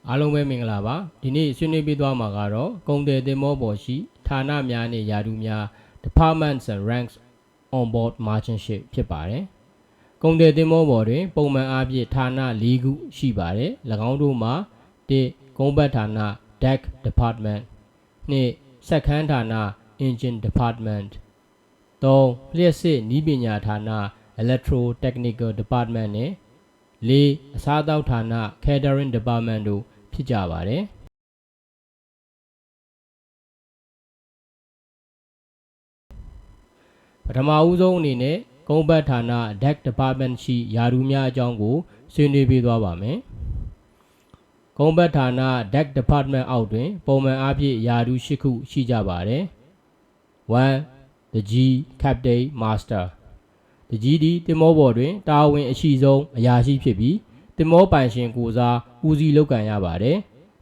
အားလုံးပဲမင်္ဂလာပါဒီနေ့ဆွေးနွေးပေးသွားမှာကတော့ကုန်တယ်သင်္ဘောပေါ်ရှိဌာနများနဲ့ယာတုများ departments and ranks on board merchant ship ဖြစ်ပါတယ်ကုန်တယ်သင်္ဘောပေါ်တွင်ပုံမှန်အားဖြင့်ဌာန၄ခုရှိပါတယ်၎င်းတို့မှာ1ကုန်းပတ်ဌာန deck department 2စက်ခန်းဌာန engine department 3လျှပ်စစ်နည်းပညာဌာန electro technical department နဲ့4အစားအသောက်ဌာန catering department တို့ဖြစ်ကြပါတယ်ပထမဦးဆုံးအနေနဲ့ကုန်းပတ်ဌာန deck department ရှိယာတုများအကြောင်းကိုဆွေးနွေးပေးသွားပါမယ်ကုန်းပတ်ဌာန deck department အောက်တွင်ပုံမှန်အားဖြင့်ယာတု၈ခုရှိကြပါတယ်1 the G captain master the G သည်သင်္ဘောပေါ်တွင်တာဝန်အရှိဆုံးအရာရှိဖြစ်ပြီးသင်္ဘောပိုင်ရှင်ကိုစားဦးစီးလုပ်ကိုင်ရပါတယ်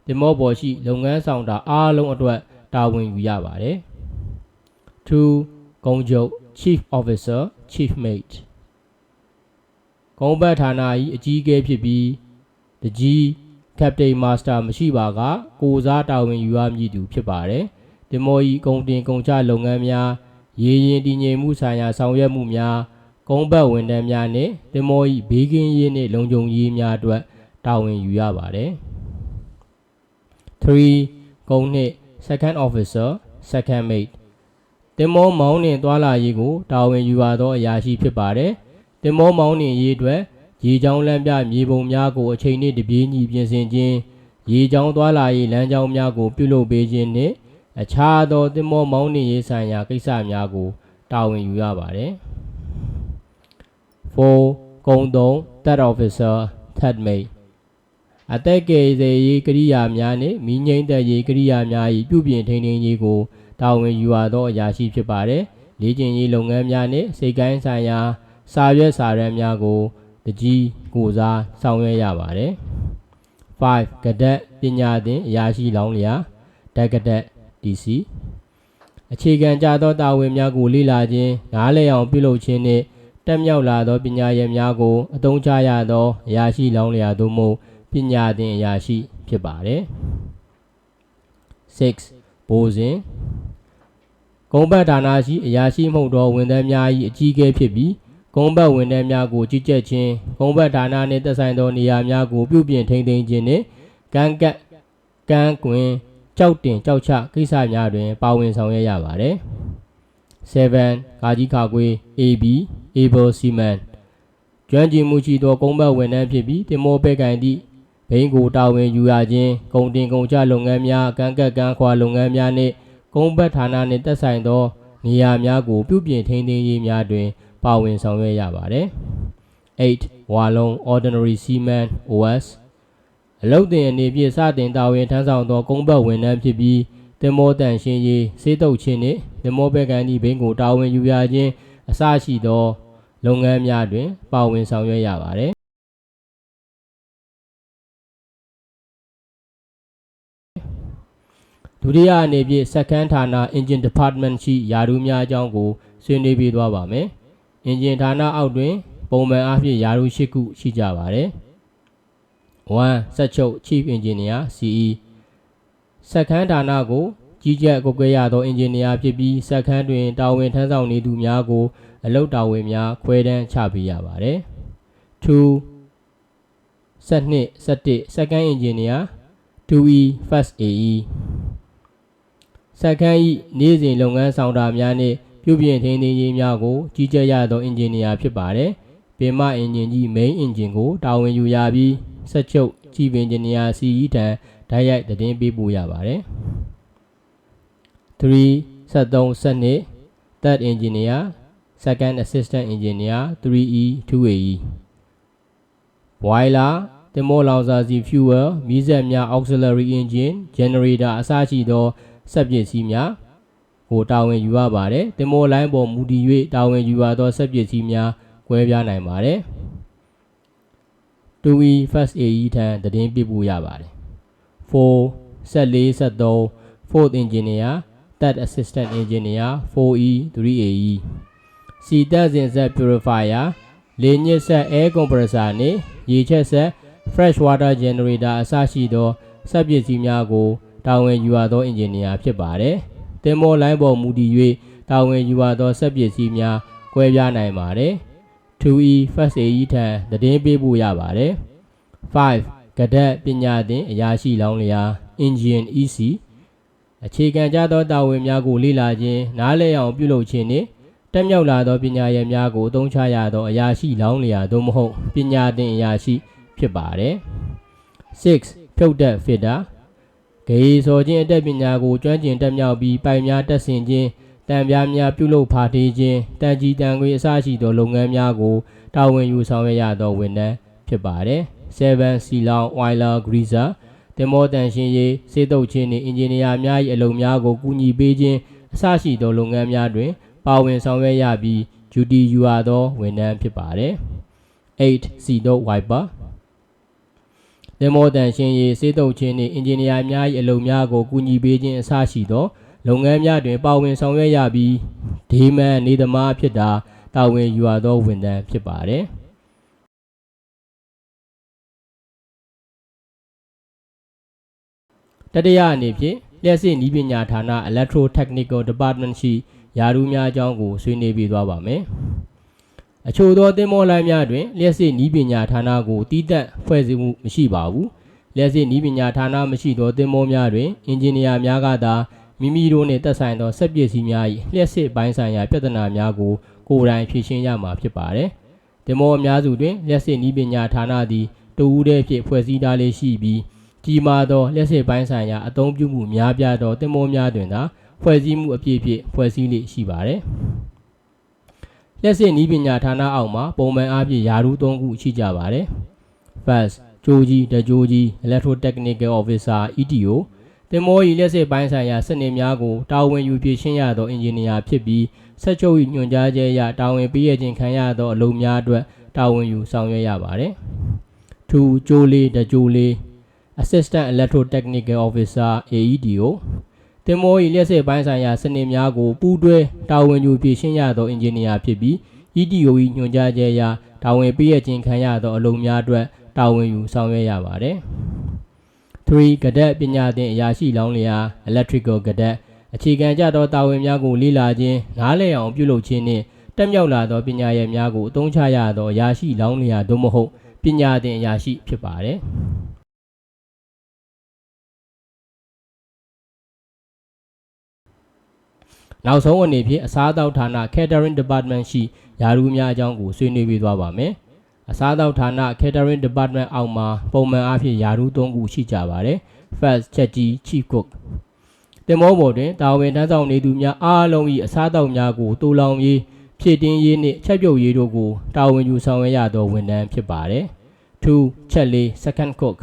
သင်္ဘောပေါ်ရှိလုပ်ငန်းဆောင်တာအားလုံးအတွက်တာဝန်ယူရပါတယ်2ကုန်းချုပ် chief officer chief mate ကုန်းပတ်ဌာန၏အကြီးအကဲဖြစ်ပြီးthe G captain master မရှိပါကကိုစားတာဝန်ယူရမည်သူဖြစ်ပါတယ်သင်္ဘော၏ကုန်တင်ကုန်ချလုပ်ငန်းများရေရင်တည်ငြိမ်မှုဆိုင်ရာဆောင်ရွက်မှုများကုန်းပတ်ဝန်ထမ်းများနှင့်သင်္ဘော၏ဘေးကင်းရေးနှင့်လုံခြုံရေးများအတွက်တာဝန်ယူရပါတယ်3ကုန်းနှင့် second officer second mate သင်္ဘောမောင်းနှင်သွားလာရေးကိုတာဝန်ယူရသောအရာရှိဖြစ်ပါတယ်သင်္ဘောမောင်းနှင်ရေးအတွက်ရေကြောင်းလမ်းပြမြေပုံများကိုအချိန်နှင့်တပြေးညီပြင်ဆင်ခြင်းရေကြောင်းသွားလာရေးလမ်းကြောင်းများကိုပြုလုပ်ပေးခြင်းနှင့်အခြားသောသင်္ဘောမောင်းနှင်ရေးဆိုင်ရာကိစ္စများကိုတာဝန်ယူရပါတယ်4ကုန်း3 third officer third mate အသက်ကယ်ဆယ်ရေးကိရိယာများနှင့်မီးငြိမ်းသက်ရေးကိရိယာများ၏ပြုပြင်ထိန်းသိမ်းရေးကိုတာဝန်ယူရသောအရာရှိဖြစ်ပါတယ်လေ့ကျင့်ရေးလုပ်ငန်းများနှင့်စိတ်ကိုင်းဆိုင်ရာစာရွက်စာတမ်းများကိုthe Gကိုစားဆောင်ရွက်ရပါတယ်5ကဒက်ပညာသင်အရာရှိလောင်းလျာဓာတ်ကဒက် DC အခြေခံကြသောတာဝန်များကိုလေ့လာခြင်းနားလည်အောင်ပြုလုပ်ခြင်းနှင့်တက်မြောက်လာသောပညာရပ်များကိုအသုံးချရသောအရာရှိလောင်းလျာသို့မဟုတ်ပညာသင်အရာရှိဖြစ်ပါတယ်6ဘိုးစဉ်ကုန်းပတ်ဌာနရှိအရာရှိမှုသောဝန်ထမ်းများ၏အကြီးအကဲဖြစ်ပြီးကုန်းပတ်ဝန်ထမ်းများကိုကြီးကြပ်ခြင်းကုန်းပတ်ဌာနနှင့်သက်ဆိုင်သောနေရာများကိုပြုပြင်ထိန်းသိမ်းခြင်းနှင့်ကမ်းကပ်ကမ်းကွင်ကြောက်တင်ကြောက်ချကိစ္စများတွင်ပါဝင်ဆောင်ရွက်ရပါတယ်7ကာကြီးခါကွေး AB able seaman ကျွမ်းကျင်မှုရှိသောကုန်းပတ်ဝန်ထမ်းဖြစ်ပြီးသင်္ဘောပဲ့ကန်သည့်ဘိန်းကိုတာဝန်ယူရခြင်းကုန်တင်ကုန်ချလုပ်ငန်းများကမ်းကပ်ကမ်းခွာလုပ်ငန်းများနှင့်ကုန်းပတ်ဌာနနှင့်သက်ဆိုင်သောနေရာများကိုပြုပြင်ထိန်းသိမ်းရေးများတွင်ပါဝင်ဆောင်ရွက်ရပါတယ်8ဝါလုံး ordinary seaman OS အလုပ်တင်အနေဖြင့်စတင်တာဝန်ထမ်းဆောင်သောကုန်းပတ်ဝန်ထမ်းဖြစ်ပြီးသင်္ဘောတန်ရှင်းရေးဆေးတုပ်ခြင်းနှင့်သင်္ဘောပဲ့ကန်သည့်ဘိန်းကိုတာဝန်ယူရခြင်းအစရှိသောလုပ်ငန်းများတွင်ပါဝင်ဆောင်ရွက်ရပါတယ်ဒုတိယအနေဖြင့်စက်ခန်းဌာန engine department ရှိယာတုများအကြောင်းကိုဆွေးနွေးပေးသွားပါမယ်အင်ဂျင်ဌာနအောက်တွင်ပုံမှန်အားဖြင့်ယာတု၈ခုရှိကြပါတယ်1စက်ချုပ် chief engineer CE စက်ခန်းဌာနကိုကြီးကြပ်ကွပ်ကဲရသောအင်ဂျင်နီယာဖြစ်ပြီးစက်ခန်းတွင်တာဝန်ထမ်းဆောင်နေသူများကိုအလုပ်တာဝန်များခွဲတမ်းချပေးရပါတယ်2စက်2စက်1စက်ခန်းအင်ဂျင်နီယာ 2E first AE စက်ခန်း၏နေ့စဉ်လုပ်ငန်းဆောင်တာများနှင့်ပြုပြင်ထိန်းသိမ်းရေးများကိုကြီးကြပ်ရသောအင်ဂျင်နီယာဖြစ်ပါတယ်ပင်မအင်ဂျင်ကြီး main engine ကိုတာဝန်ယူရပြီးစက်ချုပ် chief engineer CE ထံတိုက်ရိုက်သတင်းပေးပို့ရပါတယ်3စက်3စက်2 third engineer second assistant engineer 3E 2AE boiler သင်္ဘောလောင်စာဆီ fuel မီးစက်များ auxiliary engine generator အစရှိသောစက်ပစ္စည်းများကိုတာဝန်ယူရပါတယ်သင်္ဘောလိုင်းပေါ်မူတည်၍တာဝန်ယူရသောစက်ပစ္စည်းများကွဲပြားနိုင်ပါတယ် 2E first AE ထံသတင်းပေးပို့ရပါတယ်4စက်4စက်3 fourth engineer third assistant engineer 4E 3AE စီတက်စင်စက် purifier လေညစ်စက် air compressor နှင့်ရေချက်စက် fresh water generator အစရှိသော စက်ပစ္စည်းများကိုတာဝန်ယူရသောအင်ဂျင်နီယာဖြစ်ပါတယ်သင်္ဘောလိုင်းပေါ်မူတည်၍တာဝန်ယူရသောစက်ပစ္စည်းများကွဲပြားနိုင်ပါတယ် 2E First Aid ထံသတင်းပေးဖို့ရပါတယ် 5. ကဒက်ပညာသင်အရာရှိလောင်းလျာ Engine EC အခြေခံကြသောတာဝန်များကိုလေ့လာခြင်းနားလည်အောင်ပြုလုပ်ခြင်းနှင့်တက်မြောက်လာသောပညာရပ်များကိုအသုံးချရသောအရာရှိလောင်းလျာသို့မဟုတ်ပညာသင်အရာရှိဖြစ်ပါတယ် 6. ဖြုတ်တက် Fitter ဂေစော်ခြင်းအတတ်ပညာကိုကျွမ်းကျင်တက်မြောက်ပြီးပိုင်များတက်ဆင်ခြင်းတံပြားများပြုလုပ်ဖာထေးခြင်းတန်ကြီးတန်ခွေအစရှိသောလုပ်ငန်းများကိုတာဝန်ယူဆောင်ရွက်ရသောဝန်ထမ်းဖြစ်ပါတယ် 7. စီလောင် Oiler Greaser သင်္ဘောတန်ရှင်းရေးစေတုပ်ခြင်းနှင့်အင်ဂျင်နီယာများ၏အလုပ်များကိုကူညီပေးခြင်းအစရှိသောလုပ်ငန်းများတွင်ပါဝင်ဆောင်ရွက်ရပြီး duty ယူရသောဝန်ထမ်းဖြစ်ပါတယ် 8. စီတုပ် Wiper သင်္ဘောတန်ရှင်းရေးစေတုပ်ခြင်းနှင့်အင်ဂျင်နီယာများ၏အလုပ်များကိုကူညီပေးခြင်းအစရှိသောလုပ်ငန်းများတွင်ပါဝင်ဆောင်ရွက်ရပြီးဒေးမန်နေသမားဖြစ်တာဝန်ယူရသောဝန်ထမ်းဖြစ်ပါတယ်တတိယအနေဖြင့်လျှက်စစ်နည်းပညာဌာန Electrotechnical Department ရှိယာရုများအကြောင်းကိုဆွေးနွေးပြသွားပါမယ်အချို့သောသင်္ဘောလိုင်းများတွင်လျှက်စစ်နည်းပညာဌာနကိုတည်တံ့ဖွဲ့စည်းမှုမရှိပါဘူးလျှက်စစ်နည်းပညာဌာနမရှိသောသင်္ဘောများတွင်အင်ဂျင်နီယာများကသာမိမိတို့နှင့်သက်ဆိုင်သောစက်ပစ္စည်းများ၏လျှက်စစ်ပိုင်းဆိုင်ရာပြဿနာများကိုကိုယ်တိုင်ဖြေရှင်းရမှာဖြစ်ပါတယ်သင်္ဘောအများစုတွင်လျှက်စစ်နည်းပညာဌာနသည်တဦးတည်းဖြင့်ဖွဲ့စည်းထားလေးရှိပြီးကြီးမားသောလျှက်စစ်ပိုင်းဆိုင်ရာအသုံးပြုမှုများပြားသောသင်္ဘောများတွင်သာဖွဲ့စည်းမှုအပြည့်ဖြင့်ဖွဲ့စည်းလေးရှိပါတယ်လျှက်စစ်နည်းပညာဌာနအောက်မှာပုံမှန်အားဖြင့်ယာရု၃ခုရှိကြပါတယ် First ကြိုးကြီးတကြိုးကြီး Electrotechnical Officer ETO သင်္ဘော၏လျှက်စစ်ပိုင်းဆိုင်ရာစနစ်များကိုတာဝန်ယူဖြည့်ရှင်းရသောအင်ဂျင်နီယာဖြစ်ပြီးစက်ချုပ်၏ညွှန်ကြားချက်အရတာဝန်ပေးရခြင်းခံရသောအလုပ်များအတွက်တာဝန်ယူဆောင်ရွက်ရပါတယ် 2. ကြိုးလေးတကြိုးလေး Assistant Electrotechnical Officer AEDO သင်္ဘော၏လျှက်စစ်ပိုင်းဆိုင်ရာစနစ်များကိုပူးတွဲတာဝန်ယူဖြည့်ရှင်းရသောအင်ဂျင်နီယာဖြစ်ပြီး ETO ၏ညွှန်ကြားချက်အရတာဝန်ပေးရခြင်းခံရသောအလုပ်များအတွက်တာဝန်ယူဆောင်ရွက်ရပါတယ် 3. ကဒက်ပညာသင်အရာရှိလောင်းလျာ Electrical Cadet အခြေခံကြသောတာဝန်များကိုလေ့လာခြင်းနားလည်အောင်ပြုလုပ်ခြင်းနှင့်တက်မြောက်လာသောပညာရပ်များကိုအသုံးချရသောအရာရှိလောင်းလျာသို့မဟုတ်ပညာသင်အရာရှိဖြစ်ပါတယ်နောက်ဆုံးအနေဖြင့်အစားအသောက်ဌာန Catering Department ရှိယာရုများအကြောင်းကိုဆွေးနွေးပြသွားပါမယ်အစားအသောက်ဌာန Catering Department အောက်မှာပုံမှန်အားဖြင့်ယာရု၃ခုရှိကြပါတယ် First ချက်ကြီး Chief Cook သင်္ဘောပေါ်တွင်တာဝန်ထမ်းဆောင်နေသူများအားလုံး၏အစားအသောက်များကိုတူလောင်ရေးဖြည့်တင်းရေးနှင့်ချက်ပြုတ်ရေးတို့ကိုတာဝန်ယူဆောင်ရွက်ရသောဝန်ထမ်းဖြစ်ပါတယ် 2. ချက်လေး Second Cook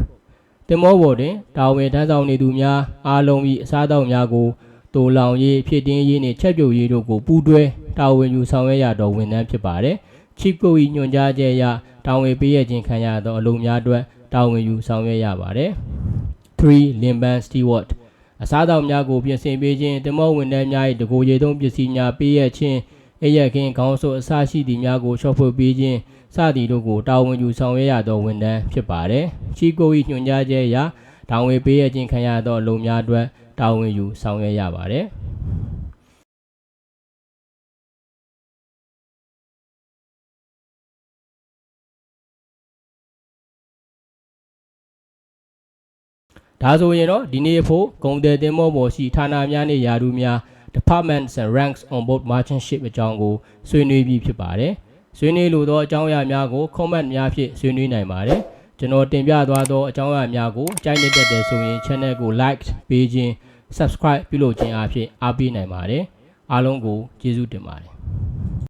သင်္ဘောပေါ်တွင်တာဝန်ထမ်းဆောင်နေသူများအားလုံး၏အစားအသောက်များကိုတူလောင်ရေးဖြည့်တင်းရေးနှင့်ချက်ပြုတ်ရေးတို့ကိုပူးတွဲတာဝန်ယူဆောင်ရွက်ရသောဝန်ထမ်းဖြစ်ပါတယ် Chief Cook ၏ညွှန်ကြားချက်အရတာဝန်ပေးရခြင်းခံရသောအလုပ်များအတွက်တာဝန်ယူဆောင်ရွက်ရပါတယ် 3. Limban Steward အစားအသောက်များကိုပြင်ဆင်ပေးခြင်းသင်္ဘောဝန်ထမ်းများ၏တကိုယ်ရေသုံးပစ္စည်းများပေးရခြင်းအိပ်ရခင်းခေါင်းစို့အစရှိသည့်များကိုရှော့ဖွေပေးခြင်းစသည်တို့ကိုတာဝန်ယူဆောင်ရွက်ရသောဝန်ထမ်းဖြစ်ပါတယ် Chief Cook ၏ညွှန်ကြားချက်အရတာဝန်ပေးရခြင်းခံရသောအလုပ်များအတွက်တာဝန်ယူဆောင်ရွက်ရပါတယ်ဒါဆိုရင်တော့ဒီနေ့ဖို့ဂုံတယ်တင်မောပေါ်ရှိဌာနများနဲ့ယာရုများ Departments and Ranks on Board Merchant Ship အကြောင်းကိုဆွေးနွေးပြီးဖြစ်ပါတယ်ဆွေးနွေးလိုသောအကြောင်းအရာများကို comment များဖြင့်ဆွေးနွေးနိုင်ပါတယ်ကျွန်တော်တင်ပြသွားသောအကြောင်းအရာများကိုကြိုက်နှစ်သက်တယ်ဆိုရင် channel ကို like ပေးခြင်း subscribe ပြုလုပ်ခြင်းအပြင်အားပေးနိုင်ပါတယ်အားလုံးကိုကျေးဇူးတင်ပါတယ်